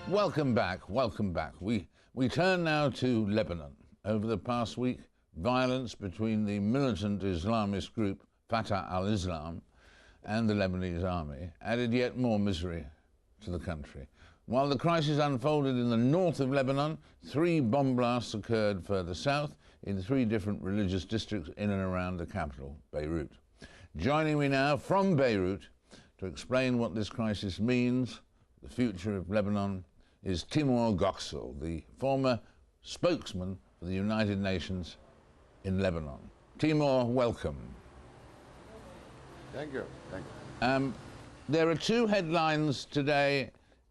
Welcome back, welcome back. We turn now to Lebanon. Over the past week, violence between the militant Islamist group Fatah al-Islam and the Lebanese army added yet more misery to the country. While the crisis unfolded in the north of Lebanon, 3 bomb blasts occurred further south in 3 different religious districts in and around the capital, Beirut. Joining me now from Beirut to explain what this crisis means, the future of Lebanon, is Timur Göksel, the former spokesman for the United Nations in Lebanon. Timur, welcome. Thank you. Thank you. There are 2 headlines today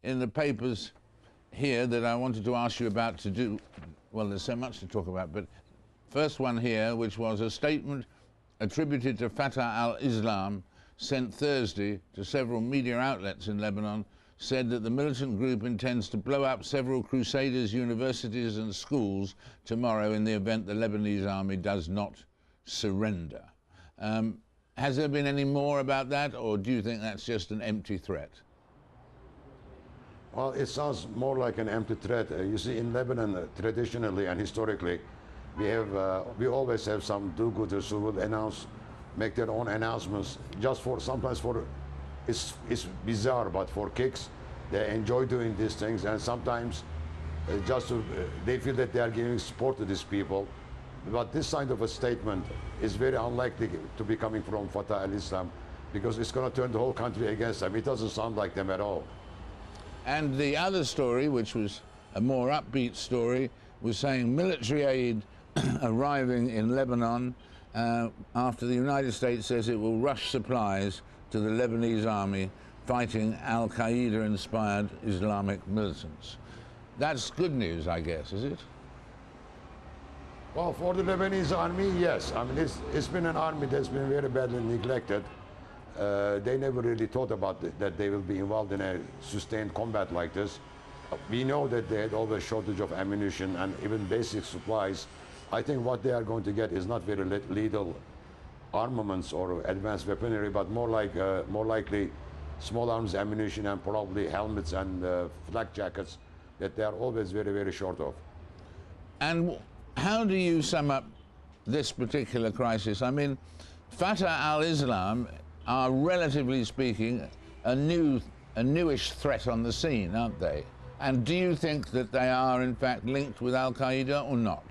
in the papers here that I wanted to ask you about to do. Well, there's so much to talk about, but first one here, which was a statement attributed to Fatah al-Islam sent Thursday to several media outlets in Lebanon, said that the militant group intends to blow up several Crusaders' universities and schools tomorrow in the event the Lebanese army does not surrender. Has there been any more about that, or do you think that's just an empty threat? Well, it sounds more like an empty threat. You see, in Lebanon, traditionally and historically, we always have some do-gooders who will make their own announcements, just for sometimes for it's bizarre, but for kicks. They enjoy doing these things, and sometimes they feel that they are giving support to these people. But this kind of a statement is very unlikely to be coming from Fatah al-Islam, because it's going to turn the whole country against them. It doesn't sound like them at all. And the other story, which was a more upbeat story, was saying military aid arriving in Lebanon after the United States says it will rush supplies to the Lebanese army fighting al-Qaeda-inspired Islamic militants. That's good news, I guess, is it? Well, for the Lebanese army, yes. I mean, it's been an army that's been very badly neglected. They never really thought about that they will be involved in a sustained combat like this. We know that they had always shortage of ammunition and even basic supplies. I think what they are going to get is not very lethal armaments or advanced weaponry, but more likely small arms ammunition and probably helmets and flak jackets that they are always very, very short of. And how do you sum up this particular crisis? I mean, Fatah al-Islam are, relatively speaking, a newish threat on the scene, aren't they? And do you think that they are, in fact, linked with al-Qaeda or not?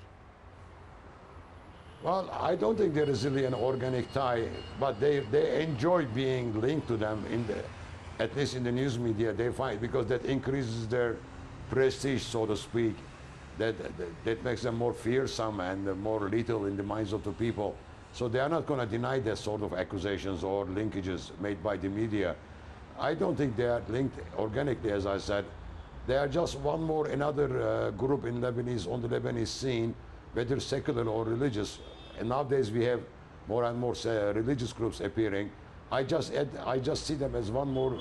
Well, I don't think there is really an organic tie, but they enjoy being linked to them, at least in the news media. They find, because that increases their prestige, so to speak, that makes them more fearsome and more lethal in the minds of the people. So they are not going to deny that sort of accusations or linkages made by the media. I don't think they are linked organically, as I said. They are just another group on the Lebanese scene, whether secular or religious. And nowadays we have more and more religious groups appearing. I just see them as one more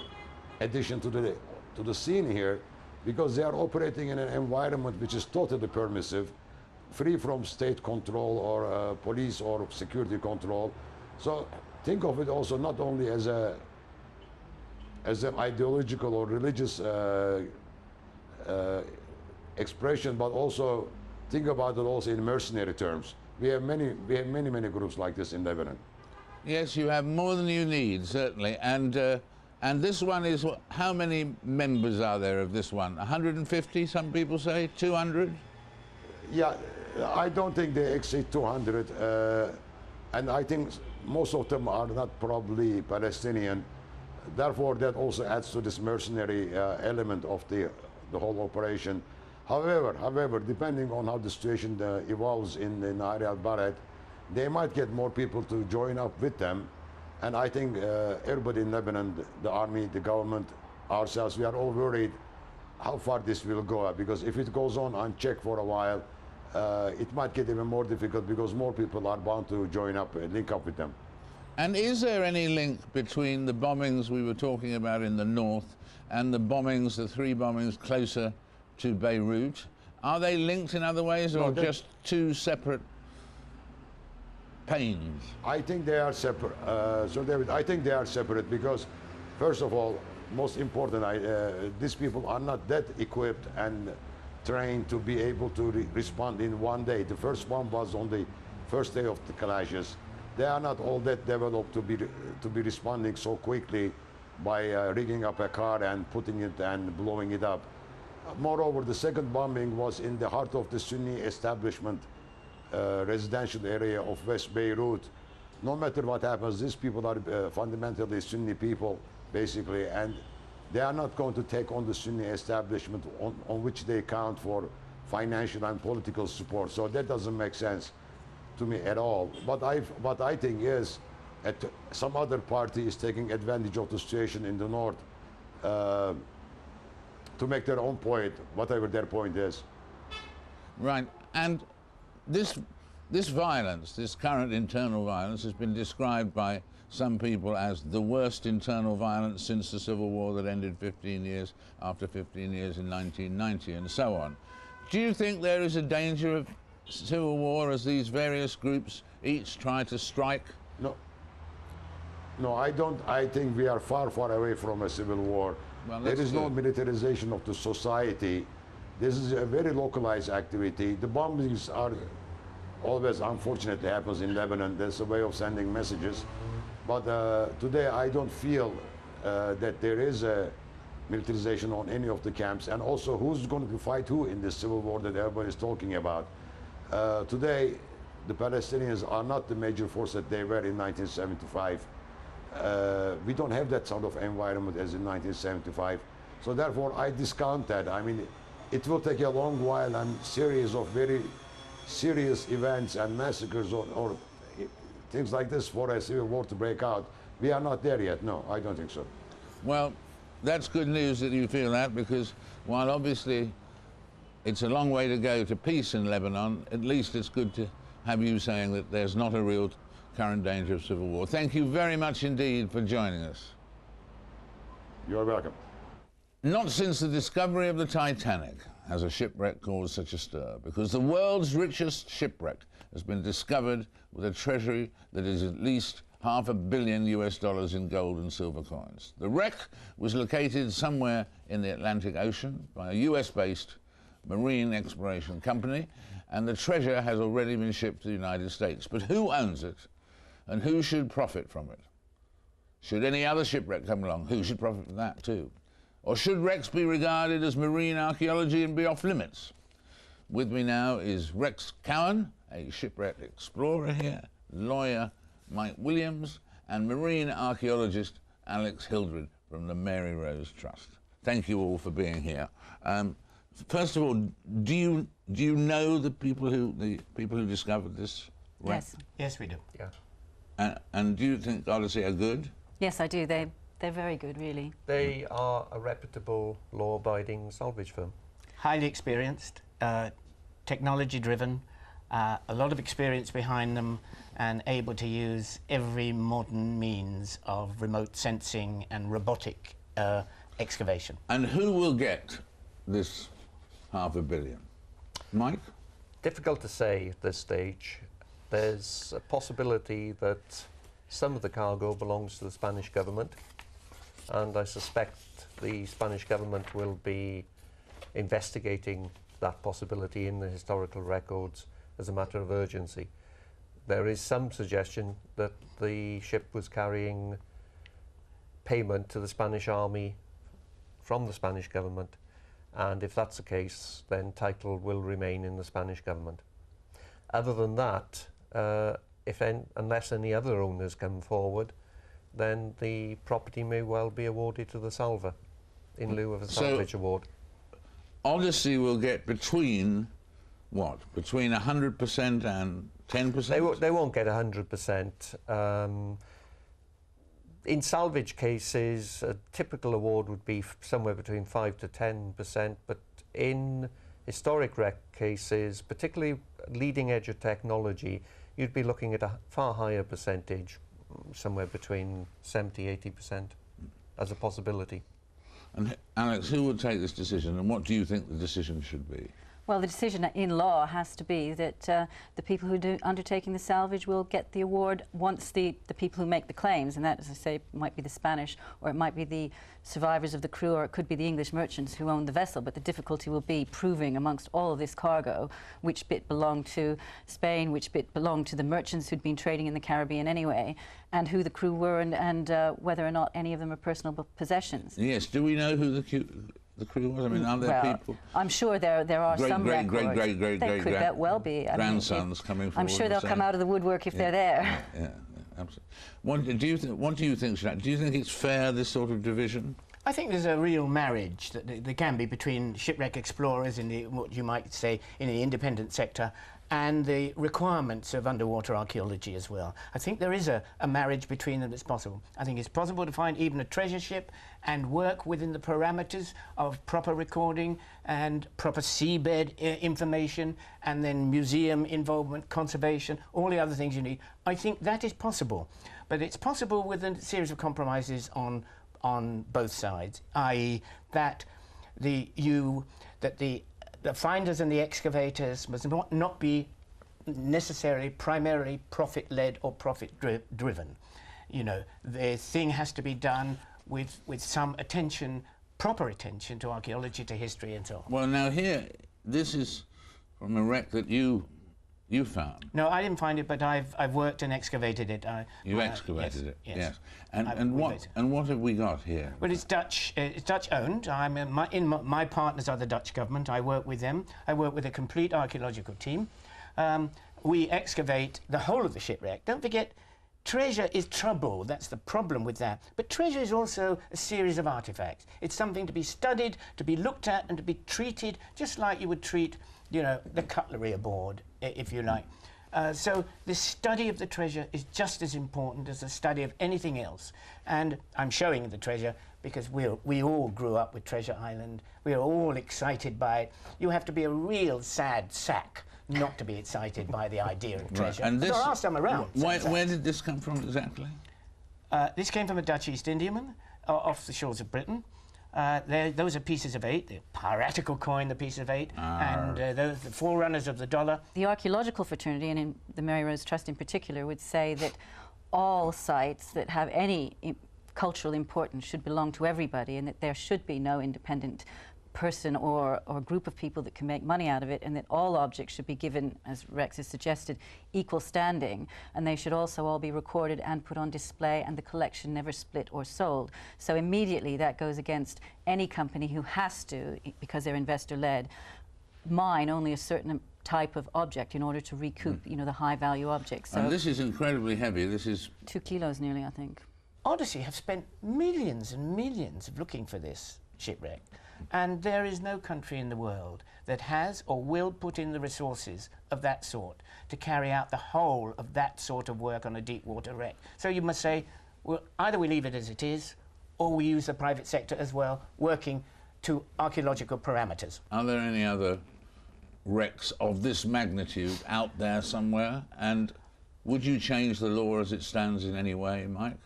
addition to the scene here, because they are operating in an environment which is totally permissive, free from state control or police or security control. So think of it also not only as an ideological or religious expression, but also think about it also in mercenary terms. We have many groups like this in Lebanon. Yes, you have more than you need, certainly. And this one is, how many members are there of this one? 150, some people say, 200? Yeah, I don't think they exceed 200. And I think most of them are not probably Palestinian. Therefore, that also adds to this mercenary element of the whole operation. However, depending on how the situation evolves in Area al-Balad, they might get more people to join up with them. And I think everybody in Lebanon, the army, the government, ourselves, we are all worried how far this will go. Because if it goes on unchecked for a while, it might get even more difficult, because more people are bound to join up, link up with them. And is there any link between the bombings we were talking about in the north and the 3 bombings closer to Beirut? Are they linked in other ways, or just 2 separate pains? I think they are separate. So David, I think they are separate because, first of all, most important, these people are not that equipped and trained to be able to respond in one day. The first bomb was on the first day of the clashes. They are not all that developed to be responding so quickly by rigging up a car and putting it and blowing it up. Moreover, the second bombing was in the heart of the Sunni establishment residential area of West Beirut. No matter what happens, these people are fundamentally Sunni people, basically, and they are not going to take on the Sunni establishment on which they count for financial and political support. So that doesn't make sense to me at all. What I think is that some other party is taking advantage of the situation in the north to make their own point, whatever their point is. Right, and this violence, this current internal violence, has been described by some people as the worst internal violence since the Civil War that ended 15 years after 15 years in 1990 and so on. Do you think there is a danger of civil war as these various groups each try to strike? No, I don't. I think we are far, far away from a civil war. Well, there is no militarization of the society. This is a very localized activity. The bombings are always, unfortunately, happens in Lebanon. There's a way of sending messages. But today I don't feel that there is a militarization on any of the camps. And also, who's going to fight who in this civil war that everybody is talking about? Today, the Palestinians are not the major force that they were in 1975. We don't have that sort of environment as in 1975. So therefore, I discount that. I mean, it will take a long while and series of very serious events and massacres or things like this for a civil war to break out. We are not there yet. No, I don't think so. Well, that's good news that you feel that, because while obviously it's a long way to go to peace in Lebanon, at least it's good to have you saying that there's not a real current danger of civil war. Thank you very much indeed for joining us. You're welcome. Not since the discovery of the Titanic has a shipwreck caused such a stir, because the world's richest shipwreck has been discovered with a treasury that is at least $500 million in gold and silver coins. The wreck was located somewhere in the Atlantic Ocean by a US-based marine exploration company, and the treasure has already been shipped to the United States. But who owns it, and who should profit from it? Should any other shipwreck come along, who should profit from that too? Or should wrecks be regarded as marine archaeology and be off limits? With me now is Rex Cowan, a shipwreck explorer here, lawyer Mike Williams, and marine archaeologist Alex Hildred from the Mary Rose Trust. Thank you all for being here. First of all, do you know the people who discovered this wreck? Yes. Yes, we do. Yeah. And do you think Odyssey are good? Yes, I do. They're very good, really. They are a reputable, law-abiding salvage firm. Highly experienced, technology-driven, a lot of experience behind them, and able to use every modern means of remote sensing and robotic excavation. And who will get this $500 million? Mike? Difficult to say at this stage. There's a possibility that some of the cargo belongs to the Spanish government, and I suspect the Spanish government will be investigating that possibility in the historical records as a matter of urgency. There is some suggestion that the ship was carrying payment to the Spanish army from the Spanish government, and if that's the case, then title will remain in the Spanish government. Other than that, unless any other owners come forward, then the property may well be awarded to the salver in lieu of a salvage award. Odyssey will get between, what, between 100% and 10%? They won't get 100%. In salvage cases, a typical award would be somewhere between 5 to 10%, but in historic wreck cases, particularly leading edge of technology, you'd be looking at a far higher percentage, somewhere between 70–80% as a possibility. And Alex, who will take this decision, and what do you think the decision should be? Well, the decision in law has to be that the people who do undertaking the salvage will get the award once the people who make the claims, and that, as I say, might be the Spanish, or it might be the survivors of the crew, or it could be the English merchants who own the vessel. But the difficulty will be proving amongst all of this cargo which bit belonged to Spain, which bit belonged to the merchants who'd been trading in the Caribbean anyway, and who the crew were, and whether or not any of them are personal possessions. Yes. Do we know who the crew was? I mean, are there people? I'm sure there are some records. They could well be. Grandsons coming forward. I'm sure they'll come out of the woodwork if they're there. Yeah, absolutely. What do you think, Shannon? Do you think it's fair, this sort of division? I think there's a real marriage that there can be between shipwreck explorers in what you might say in the independent sector and the requirements of underwater archaeology as well. I think there is a marriage between them that's possible. I think it's possible to find even a treasure ship and work within the parameters of proper recording and proper seabed information, and then museum involvement, conservation, all the other things you need. I think that is possible, but it's possible with a series of compromises on both sides, i.e. that the finders and the excavators must not be necessarily primarily profit-led or profit-driven. You know, the thing has to be done with some attention, proper attention to archaeology, to history and so on. Well, now here, this is from a wreck that you found. No, I didn't find it, but I've worked and excavated it. You excavated it, yes. And what have we got here? Well, it's Dutch owned. My partners are the Dutch government. I work with them. I work with a complete archaeological team. We excavate the whole of the shipwreck. Don't forget, treasure is trouble. That's the problem with that. But treasure is also a series of artifacts. It's something to be studied, to be looked at, and to be treated just like you would treat, you know, the cutlery aboard, if you like. So the study of the treasure is just as important as the study of anything else. And I'm showing the treasure because we all grew up with Treasure Island. We are all excited by it. You have to be a real sad sack not to be excited by the idea of treasure. Right. And there are some around. Where did this come from exactly? This came from a Dutch East Indiaman off the shores of Britain. Those are pieces of 8, the piratical coin, the piece of 8, and those the forerunners of the dollar. The archaeological fraternity, and in the Mary Rose Trust in particular, would say that all sites that have any cultural importance should belong to everybody, and that there should be no independent person or group of people that can make money out of it, and that all objects should be given, as Rex has suggested, equal standing, and they should also all be recorded and put on display, and the collection never split or sold. So immediately that goes against any company who has to, because they're investor-led, mine only a certain type of object in order to recoup, you know, the high-value objects. So and this is incredibly heavy. This is 2 kilos nearly, I think. Odyssey have spent millions and millions of looking for this shipwreck. And there is no country in the world that has or will put in the resources of that sort to carry out the whole of that sort of work on a deep water wreck. So you must say, well, either we leave it as it is, or we use the private sector as well, working to archaeological parameters. Are there any other wrecks of this magnitude out there somewhere? And would you change the law as it stands in any way, Mike?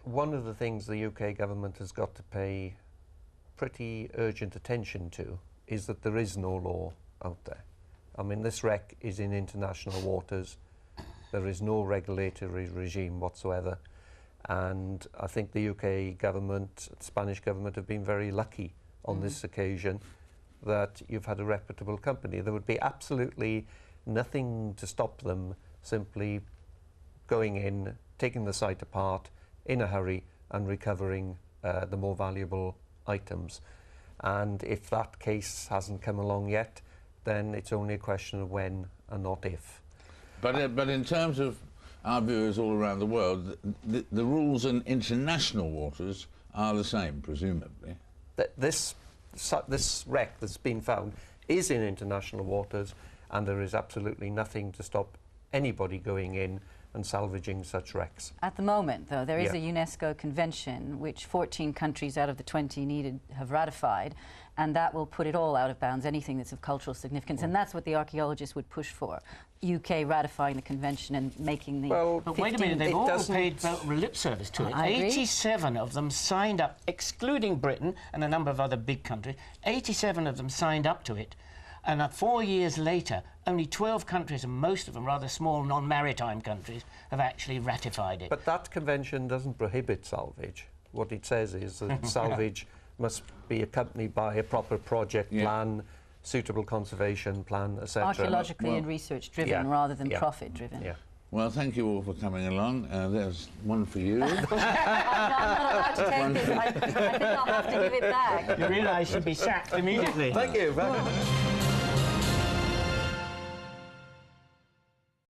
One of the things the UK government has got to pay pretty urgent attention to is that there is no law out there. I mean, this wreck is in international waters. There is no regulatory regime whatsoever. And I think the UK government, the Spanish government, have been very lucky on this occasion that you've had a reputable company. There would be absolutely nothing to stop them simply going in, taking the site apart in a hurry and recovering the more valuable items. And if that case hasn't come along yet, then it's only a question of when and not if. But in terms of our viewers all around the world, the rules in international waters are the same, presumably. This wreck that's been found is in international waters, and there is absolutely nothing to stop anybody going in and salvaging such wrecks. At the moment, though, there is a UNESCO convention which 14 countries out of the 20 needed have ratified, and that will put it all out of bounds, anything that's of cultural significance, and that's what the archaeologists would push for. UK ratifying the convention and making the... Well, but wait a minute, they've all paid lip service to it. 87 of them signed up, excluding Britain and a number of other big countries, 87 of them signed up to it. And 4 years later, only 12 countries, and most of them rather small non-maritime countries, have actually ratified it. But that convention doesn't prohibit salvage. What it says is that salvage must be accompanied by a proper project plan, suitable conservation plan, etc. Archaeologically and research-driven rather than profit-driven. Yeah. Well, thank you all for coming along. There's one for you. I'm not allowed to take this. I think I'll have to give it back. You realise you'd be sacked immediately. Thank you very much.